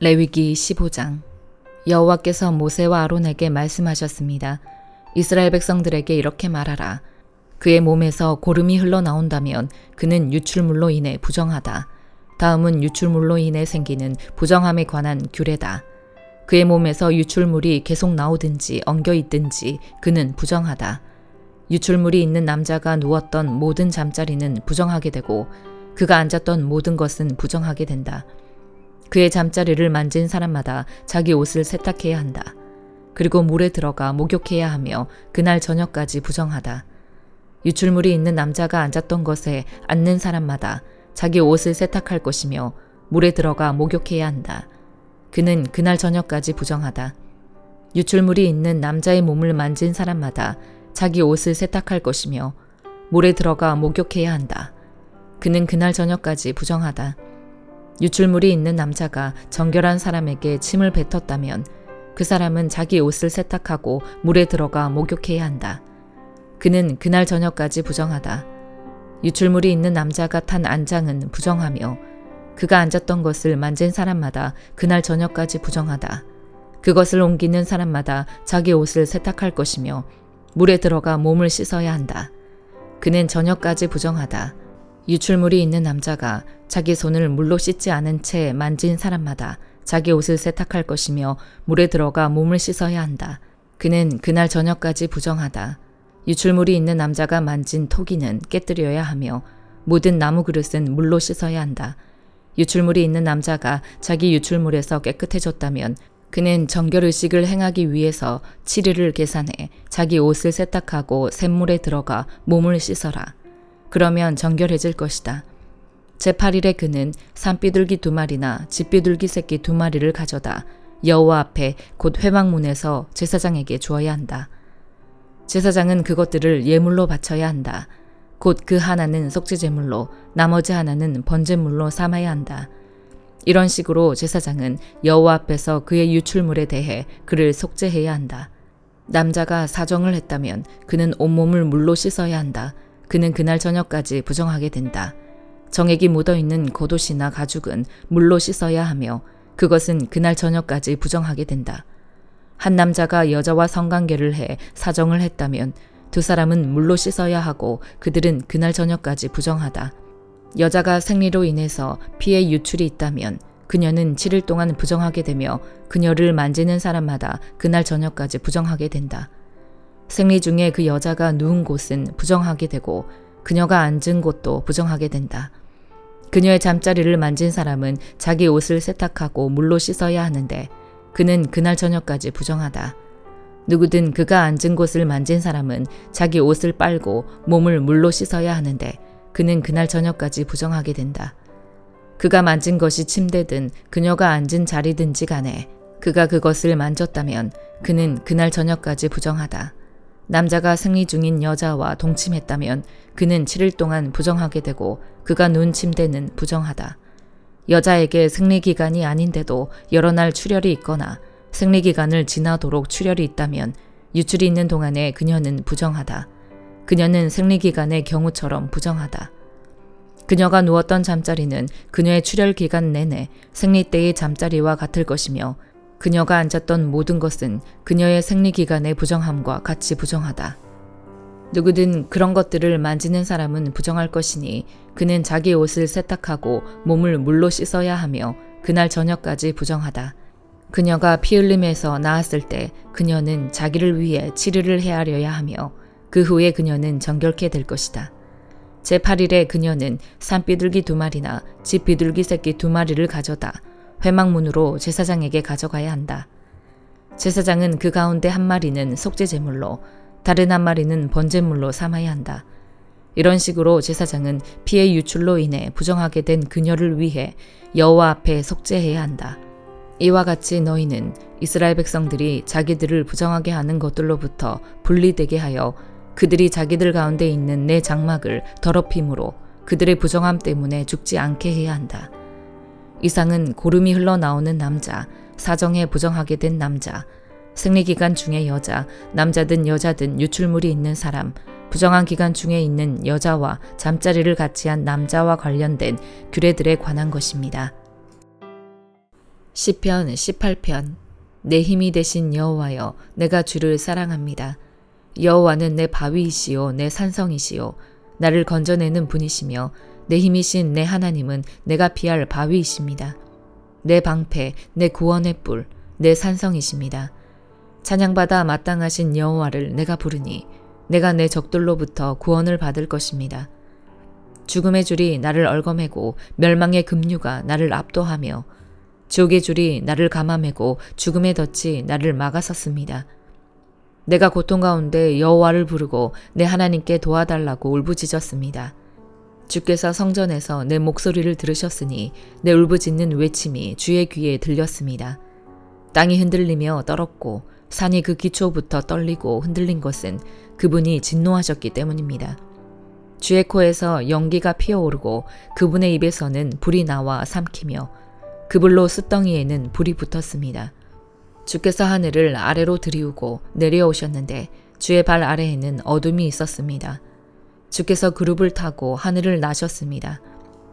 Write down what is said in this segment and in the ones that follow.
레위기 15장. 여호와께서 모세와 아론에게 말씀하셨습니다. 이스라엘 백성들에게 이렇게 말하라. 그의 몸에서 고름이 흘러나온다면 그는 유출물로 인해 부정하다. 다음은 유출물로 인해 생기는 부정함에 관한 규례다. 그의 몸에서 유출물이 계속 나오든지 엉겨 있든지 그는 부정하다. 유출물이 있는 남자가 누웠던 모든 잠자리는 부정하게 되고 그가 앉았던 모든 것은 부정하게 된다. 그의 잠자리를 만진 사람마다 자기 옷을 세탁해야 한다. 그리고 물에 들어가 목욕해야 하며 그날 저녁까지 부정하다. 유출물이 있는 남자가 앉았던 것에 앉는 사람마다 자기 옷을 세탁할 것이며 물에 들어가 목욕해야 한다. 그는 그날 저녁까지 부정하다. 유출물이 있는 남자의 몸을 만진 사람마다 자기 옷을 세탁할 것이며 물에 들어가 목욕해야 한다. 그는 그날 저녁까지 부정하다. 유출물이 있는 남자가 정결한 사람에게 침을 뱉었다면 그 사람은 자기 옷을 세탁하고 물에 들어가 목욕해야 한다. 그는 그날 저녁까지 부정하다. 유출물이 있는 남자가 탄 안장은 부정하며 그가 앉았던 것을 만진 사람마다 그날 저녁까지 부정하다. 그것을 옮기는 사람마다 자기 옷을 세탁할 것이며 물에 들어가 몸을 씻어야 한다. 그는 저녁까지 부정하다. 유출물이 있는 남자가 자기 손을 물로 씻지 않은 채 만진 사람마다 자기 옷을 세탁할 것이며 물에 들어가 몸을 씻어야 한다. 그는 그날 저녁까지 부정하다. 유출물이 있는 남자가 만진 토기는 깨뜨려야 하며 모든 나무 그릇은 물로 씻어야 한다. 유출물이 있는 남자가 자기 유출물에서 깨끗해졌다면 그는 정결의식을 행하기 위해서 7일을 계산해 자기 옷을 세탁하고 샘물에 들어가 몸을 씻어라. 그러면 정결해질 것이다. 제8일에 그는 산비둘기 2마리나 집비둘기 새끼 2마리를 가져다 여호와 앞에 곧 회막문에서 제사장에게 주어야 한다. 제사장은 그것들을 예물로 바쳐야 한다. 곧 그 하나는 속죄제물로 나머지 하나는 번제물로 삼아야 한다. 이런 식으로 제사장은 여호와 앞에서 그의 유출물에 대해 그를 속죄해야 한다. 남자가 사정을 했다면 그는 온몸을 물로 씻어야 한다. 그는 그날 저녁까지 부정하게 된다. 정액이 묻어있는 겉옷이나 가죽은 물로 씻어야 하며 그것은 그날 저녁까지 부정하게 된다. 한 남자가 여자와 성관계를 해 사정을 했다면 두 사람은 물로 씻어야 하고 그들은 그날 저녁까지 부정하다. 여자가 생리로 인해서 피의 유출이 있다면 그녀는 7일 동안 부정하게 되며 그녀를 만지는 사람마다 그날 저녁까지 부정하게 된다. 생리 중에 그 여자가 누운 곳은 부정하게 되고 그녀가 앉은 곳도 부정하게 된다. 그녀의 잠자리를 만진 사람은 자기 옷을 세탁하고 물로 씻어야 하는데 그는 그날 저녁까지 부정하다. 누구든 그가 앉은 곳을 만진 사람은 자기 옷을 빨고 몸을 물로 씻어야 하는데 그는 그날 저녁까지 부정하게 된다. 그가 만진 것이 침대든 그녀가 앉은 자리든지 간에 그가 그것을 만졌다면 그는 그날 저녁까지 부정하다. 남자가 생리 중인 여자와 동침했다면 그는 7일 동안 부정하게 되고 그가 누운 침대는 부정하다. 여자에게 생리기간이 아닌데도 여러 날 출혈이 있거나 생리기간을 지나도록 출혈이 있다면 유출이 있는 동안에 그녀는 부정하다. 그녀는 생리기간의 경우처럼 부정하다. 그녀가 누웠던 잠자리는 그녀의 출혈 기간 내내 생리 때의 잠자리와 같을 것이며 그녀가 앉았던 모든 것은 그녀의 생리기간의 부정함과 같이 부정하다. 누구든 그런 것들을 만지는 사람은 부정할 것이니 그는 자기 옷을 세탁하고 몸을 물로 씻어야 하며 그날 저녁까지 부정하다. 그녀가 피 흘림에서 나았을 때 그녀는 자기를 위해 치료를 헤아려야 하며 그 후에 그녀는 정결케 될 것이다. 제8일에 그녀는 산비둘기 2마리나 집비둘기 새끼 2마리를 가져다 회막문으로 제사장에게 가져가야 한다. 제사장은 그 가운데 한 마리는 속죄제물로 다른 한 마리는 번제물로 삼아야 한다. 이런 식으로 제사장은 피의 유출로 인해 부정하게 된 그녀를 위해 여호와 앞에 속죄해야 한다. 이와 같이 너희는 이스라엘 백성들이 자기들을 부정하게 하는 것들로부터 분리되게 하여 그들이 자기들 가운데 있는 내 장막을 더럽힘으로 그들의 부정함 때문에 죽지 않게 해야 한다. 이상은 고름이 흘러나오는 남자, 사정에 부정하게 된 남자, 생리기간 중에 여자, 남자든 여자든 유출물이 있는 사람, 부정한 기간 중에 있는 여자와 잠자리를 같이 한 남자와 관련된 규례들에 관한 것입니다. 시편 18편. 내 힘이 되신 여호와여, 내가 주를 사랑합니다. 여호와는 내 바위이시요 내 산성이시요 나를 건져내는 분이시며 내 힘이신 내 하나님은 내가 피할 바위이십니다. 내 방패, 내 구원의 뿔, 내 산성이십니다. 찬양받아 마땅하신 여호와를 내가 부르니 내가 내 적들로부터 구원을 받을 것입니다. 죽음의 줄이 나를 얽어매고 멸망의 급류가 나를 압도하며 지옥의 줄이 나를 감아매고 죽음의 덫이 나를 막아섰습니다. 내가 고통 가운데 여호와를 부르고 내 하나님께 도와달라고 울부짖었습니다. 주께서 성전에서 내 목소리를 들으셨으니 내 울부짖는 외침이 주의 귀에 들렸습니다. 땅이 흔들리며 떨었고 산이 그 기초부터 떨리고 흔들린 것은 그분이 진노하셨기 때문입니다. 주의 코에서 연기가 피어오르고 그분의 입에서는 불이 나와 삼키며 그 불로 숯덩이에는 불이 붙었습니다. 주께서 하늘을 아래로 들이우고 내려오셨는데 주의 발 아래에는 어둠이 있었습니다. 주께서 그룹을 타고 하늘을 나셨습니다.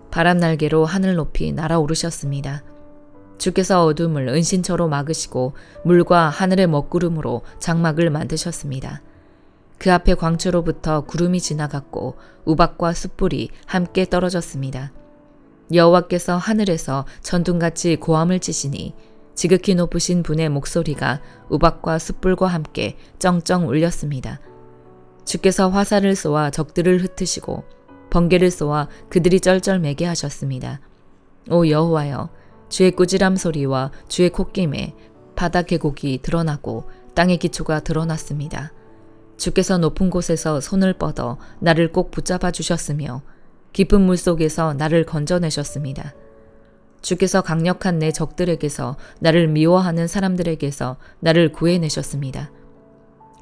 바람 날개로 하늘 높이 날아오르셨습니다. 주께서 어둠을 은신처로 막으시고 물과 하늘의 먹구름으로 장막을 만드셨습니다. 그 앞에 광초로부터 구름이 지나갔고 우박과 숯불이 함께 떨어졌습니다. 여호와께서 하늘에서 천둥같이 고함을 치시니 지극히 높으신 분의 목소리가 우박과 숯불과 함께 쩡쩡 울렸습니다. 주께서 화살을 쏘아 적들을 흩으시고 번개를 쏘아 그들이 쩔쩔매게 하셨습니다. 오 여호와여, 주의 꾸지람 소리와 주의 콧김에 바다 계곡이 드러나고 땅의 기초가 드러났습니다. 주께서 높은 곳에서 손을 뻗어 나를 꼭 붙잡아 주셨으며 깊은 물속에서 나를 건져내셨습니다. 주께서 강력한 내 적들에게서 나를 미워하는 사람들에게서 나를 구해내셨습니다.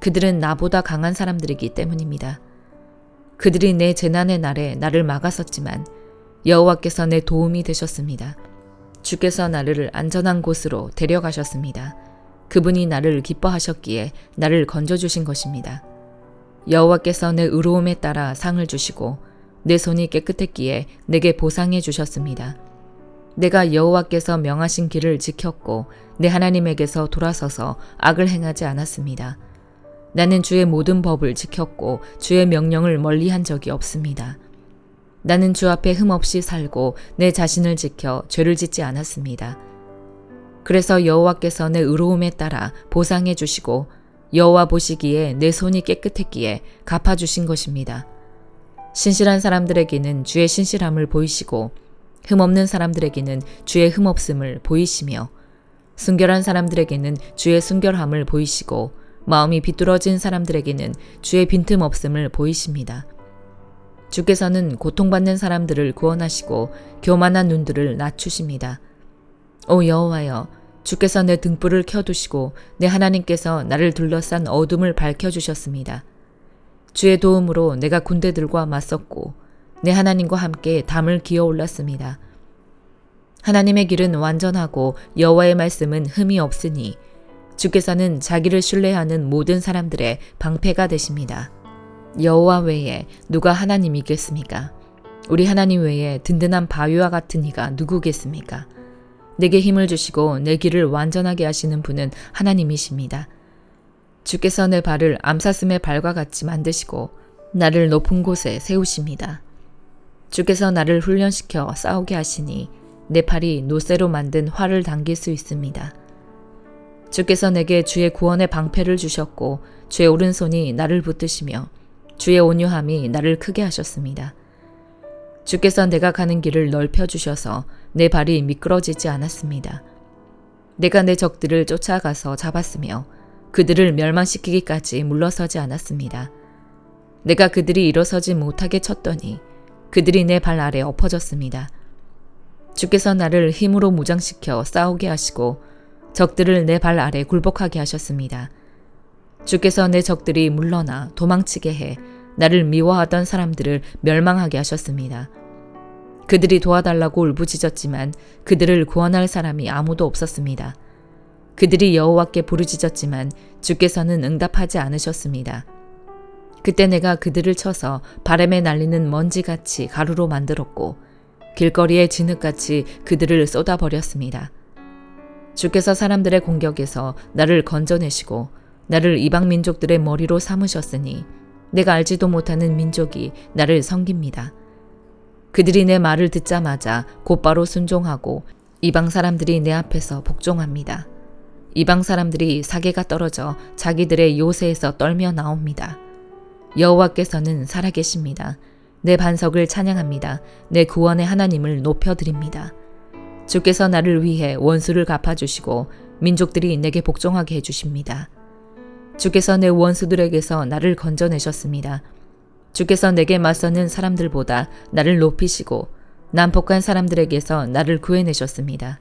그들은 나보다 강한 사람들이기 때문입니다. 그들이 내 재난의 날에 나를 막았었지만 여호와께서 내 도움이 되셨습니다. 주께서 나를 안전한 곳으로 데려가셨습니다. 그분이 나를 기뻐하셨기에 나를 건져주신 것입니다. 여호와께서 내 의로움에 따라 상을 주시고 내 손이 깨끗했기에 내게 보상해 주셨습니다. 내가 여호와께서 명하신 길을 지켰고 내 하나님에게서 돌아서서 악을 행하지 않았습니다. 나는 주의 모든 법을 지켰고 주의 명령을 멀리한 적이 없습니다. 나는 주 앞에 흠없이 살고 내 자신을 지켜 죄를 짓지 않았습니다. 그래서 여호와께서 내 의로움에 따라 보상해 주시고 여호와 보시기에 내 손이 깨끗했기에 갚아주신 것입니다. 신실한 사람들에게는 주의 신실함을 보이시고 흠없는 사람들에게는 주의 흠없음을 보이시며 순결한 사람들에게는 주의 순결함을 보이시고 마음이 비뚤어진 사람들에게는 주의 빈틈없음을 보이십니다. 주께서는 고통받는 사람들을 구원하시고 교만한 눈들을 낮추십니다. 오 여호와여, 주께서 내 등불을 켜두시고 내 하나님께서 나를 둘러싼 어둠을 밝혀주셨습니다. 주의 도움으로 내가 군대들과 맞섰고 내 하나님과 함께 담을 기어 올랐습니다. 하나님의 길은 완전하고 여호와의 말씀은 흠이 없으니 주께서는 자기를 신뢰하는 모든 사람들의 방패가 되십니다. 여호와 외에 누가 하나님이겠습니까? 우리 하나님 외에 든든한 바위와 같은 이가 누구겠습니까? 내게 힘을 주시고 내 길을 완전하게 하시는 분은 하나님이십니다. 주께서 내 발을 암사슴의 발과 같이 만드시고 나를 높은 곳에 세우십니다. 주께서 나를 훈련시켜 싸우게 하시니 내 팔이 노쇠로 만든 활을 당길 수 있습니다. 주께서 내게 주의 구원의 방패를 주셨고 주의 오른손이 나를 붙드시며 주의 온유함이 나를 크게 하셨습니다. 주께서 내가 가는 길을 넓혀주셔서 내 발이 미끄러지지 않았습니다. 내가 내 적들을 쫓아가서 잡았으며 그들을 멸망시키기까지 물러서지 않았습니다. 내가 그들이 일어서지 못하게 쳤더니 그들이 내 발 아래 엎어졌습니다. 주께서 나를 힘으로 무장시켜 싸우게 하시고 적들을 내 발 아래 굴복하게 하셨습니다. 주께서 내 적들이 물러나 도망치게 해 나를 미워하던 사람들을 멸망하게 하셨습니다. 그들이 도와달라고 울부짖었지만 그들을 구원할 사람이 아무도 없었습니다. 그들이 여호와께 부르짖었지만 주께서는 응답하지 않으셨습니다. 그때 내가 그들을 쳐서 바람에 날리는 먼지같이 가루로 만들었고 길거리에 진흙같이 그들을 쏟아버렸습니다. 주께서 사람들의 공격에서 나를 건져내시고 나를 이방 민족들의 머리로 삼으셨으니 내가 알지도 못하는 민족이 나를 섬깁니다. 그들이 내 말을 듣자마자 곧바로 순종하고 이방 사람들이 내 앞에서 복종합니다. 이방 사람들이 사계가 떨어져 자기들의 요새에서 떨며 나옵니다. 여호와께서는 살아계십니다. 내 반석을 찬양합니다. 내 구원의 하나님을 높여드립니다. 주께서 나를 위해 원수를 갚아주시고 민족들이 내게 복종하게 해주십니다. 주께서 내 원수들에게서 나를 건져내셨습니다. 주께서 내게 맞서는 사람들보다 나를 높이시고 난폭한 사람들에게서 나를 구해내셨습니다.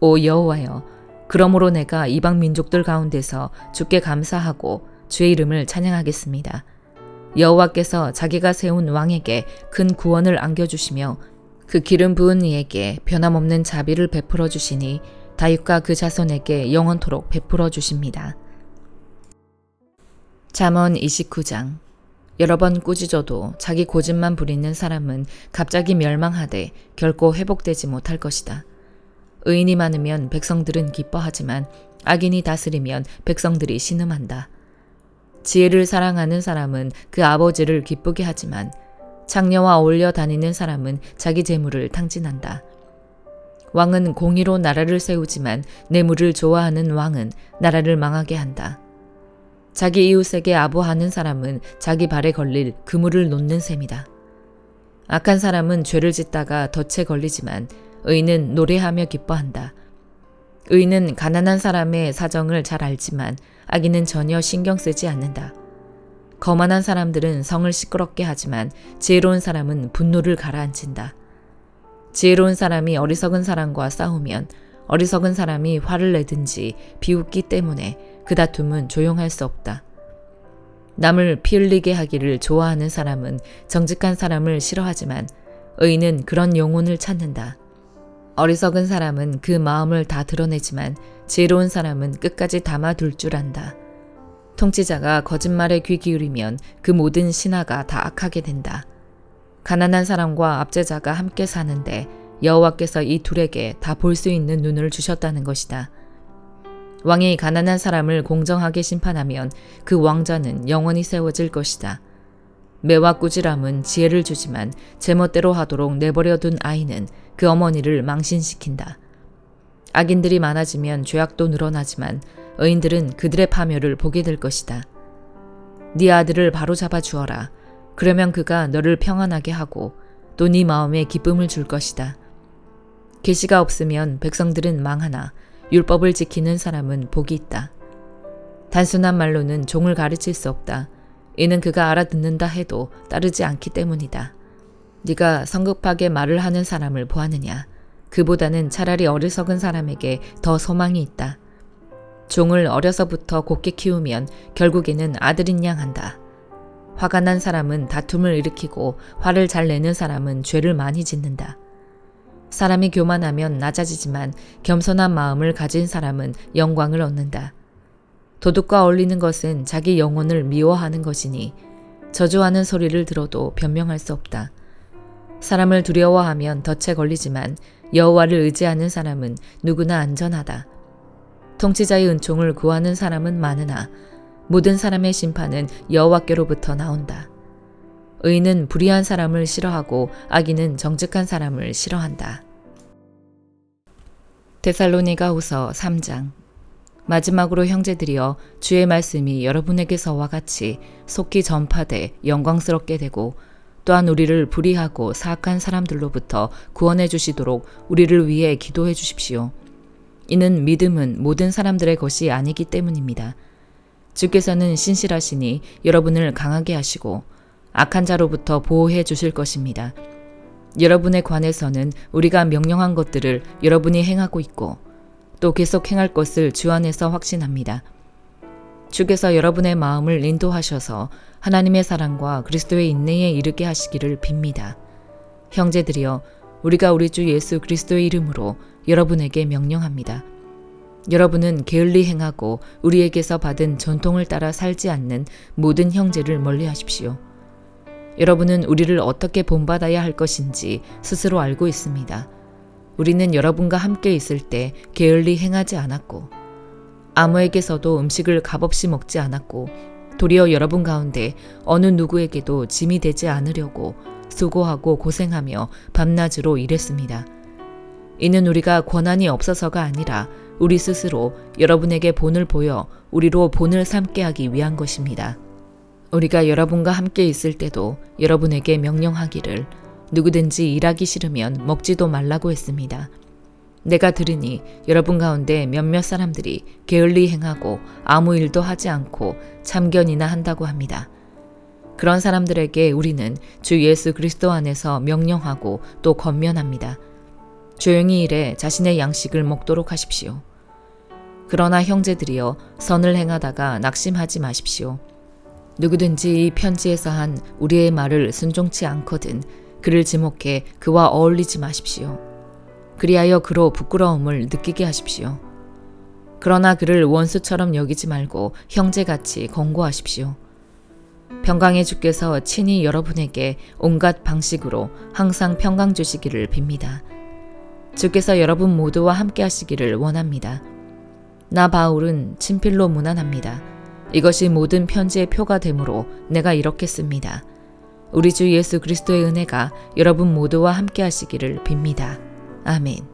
오 여호와여, 그러므로 내가 이방 민족들 가운데서 주께 감사하고 주의 이름을 찬양하겠습니다. 여호와께서 자기가 세운 왕에게 큰 구원을 안겨주시며 그 기름 부은 이에게 변함없는 자비를 베풀어 주시니 다윗과 그 자손에게 영원토록 베풀어 주십니다. 잠언 29장. 여러 번 꾸짖어도 자기 고집만 부리는 사람은 갑자기 멸망하되 결코 회복되지 못할 것이다. 의인이 많으면 백성들은 기뻐하지만 악인이 다스리면 백성들이 신음한다. 지혜를 사랑하는 사람은 그 아버지를 기쁘게 하지만 장녀와 어울려 다니는 사람은 자기 재물을 탕진한다. 왕은 공의로 나라를 세우지만 뇌물을 좋아하는 왕은 나라를 망하게 한다. 자기 이웃에게 아부하는 사람은 자기 발에 걸릴 그물을 놓는 셈이다. 악한 사람은 죄를 짓다가 덫에 걸리지만 의인은 노래하며 기뻐한다. 의인은 가난한 사람의 사정을 잘 알지만 악인은 전혀 신경 쓰지 않는다. 거만한 사람들은 성을 시끄럽게 하지만 지혜로운 사람은 분노를 가라앉힌다. 지혜로운 사람이 어리석은 사람과 싸우면 어리석은 사람이 화를 내든지 비웃기 때문에 그 다툼은 조용할 수 없다. 남을 피 흘리게 하기를 좋아하는 사람은 정직한 사람을 싫어하지만 의인은 그런 영혼을 찾는다. 어리석은 사람은 그 마음을 다 드러내지만 지혜로운 사람은 끝까지 담아둘 줄 안다. 통치자가 거짓말에 귀 기울이면 그 모든 신하가 다 악하게 된다. 가난한 사람과 압제자가 함께 사는데 여호와께서 이 둘에게 다 볼 수 있는 눈을 주셨다는 것이다. 왕이 가난한 사람을 공정하게 심판하면 그 왕자는 영원히 세워질 것이다. 매와 꾸지람은 지혜를 주지만 제멋대로 하도록 내버려둔 아이는 그 어머니를 망신시킨다. 악인들이 많아지면 죄악도 늘어나지만 의인들은 그들의 파멸을 보게 될 것이다. 네 아들을 바로잡아 주어라. 그러면 그가 너를 평안하게 하고 또 네 마음에 기쁨을 줄 것이다. 계시가 없으면 백성들은 망하나 율법을 지키는 사람은 복이 있다. 단순한 말로는 종을 가르칠 수 없다. 이는 그가 알아듣는다 해도 따르지 않기 때문이다. 네가 성급하게 말을 하는 사람을 보았느냐? 그보다는 차라리 어리석은 사람에게 더 소망이 있다. 종을 어려서부터 곱게 키우면 결국에는 아들인 양 한다. 화가 난 사람은 다툼을 일으키고 화를 잘 내는 사람은 죄를 많이 짓는다. 사람이 교만하면 낮아지지만 겸손한 마음을 가진 사람은 영광을 얻는다. 도둑과 어울리는 것은 자기 영혼을 미워하는 것이니 저주하는 소리를 들어도 변명할 수 없다. 사람을 두려워하면 덫에 걸리지만 여호와를 의지하는 사람은 누구나 안전하다. 통치자의 은총을 구하는 사람은 많으나 모든 사람의 심판은 여호와께로부터 나온다. 의인은 불의한 사람을 싫어하고 악인은 정직한 사람을 싫어한다. 데살로니가후서 3장. 마지막으로 형제들이여, 주의 말씀이 여러분에게서와 같이 속히 전파돼 영광스럽게 되고 또한 우리를 불의하고 사악한 사람들로부터 구원해 주시도록 우리를 위해 기도해 주십시오. 이는 믿음은 모든 사람들의 것이 아니기 때문입니다. 주께서는 신실하시니 여러분을 강하게 하시고 악한 자로부터 보호해 주실 것입니다. 여러분에 관해서는 우리가 명령한 것들을 여러분이 행하고 있고 또 계속 행할 것을 주 안에서 확신합니다. 주께서 여러분의 마음을 인도하셔서 하나님의 사랑과 그리스도의 인내에 이르게 하시기를 빕니다. 형제들이여, 우리가 우리 주 예수 그리스도의 이름으로 여러분에게 명령합니다. 여러분은 게을리 행하고 우리에게서 받은 전통을 따라 살지 않는 모든 형제를 멀리하십시오. 여러분은 우리를 어떻게 본받아야 할 것인지 스스로 알고 있습니다. 우리는 여러분과 함께 있을 때 게을리 행하지 않았고 아무에게서도 음식을 값없이 먹지 않았고 도리어 여러분 가운데 어느 누구에게도 짐이 되지 않으려고 수고하고 고생하며 밤낮으로 일했습니다. 이는 우리가 권한이 없어서가 아니라 우리 스스로 여러분에게 본을 보여 우리로 본을 삼게 하기 위한 것입니다. 우리가 여러분과 함께 있을 때도 여러분에게 명령하기를 누구든지 일하기 싫으면 먹지도 말라고 했습니다. 내가 들으니 여러분 가운데 몇몇 사람들이 게을리 행하고 아무 일도 하지 않고 참견이나 한다고 합니다. 그런 사람들에게 우리는 주 예수 그리스도 안에서 명령하고 또 권면합니다. 조용히 일해 자신의 양식을 먹도록 하십시오. 그러나 형제들이여 선을 행하다가 낙심하지 마십시오. 누구든지 이 편지에서 한 우리의 말을 순종치 않거든 그를 지목해 그와 어울리지 마십시오. 그리하여 그로 부끄러움을 느끼게 하십시오. 그러나 그를 원수처럼 여기지 말고 형제같이 권고하십시오. 평강의 주께서 친히 여러분에게 온갖 방식으로 항상 평강 주시기를 빕니다. 주께서 여러분 모두와 함께 하시기를 원합니다. 나 바울은 친필로 문안합니다. 이것이 모든 편지의 표가 되므로 내가 이렇게 씁니다. 우리 주 예수 그리스도의 은혜가 여러분 모두와 함께 하시기를 빕니다. 아멘.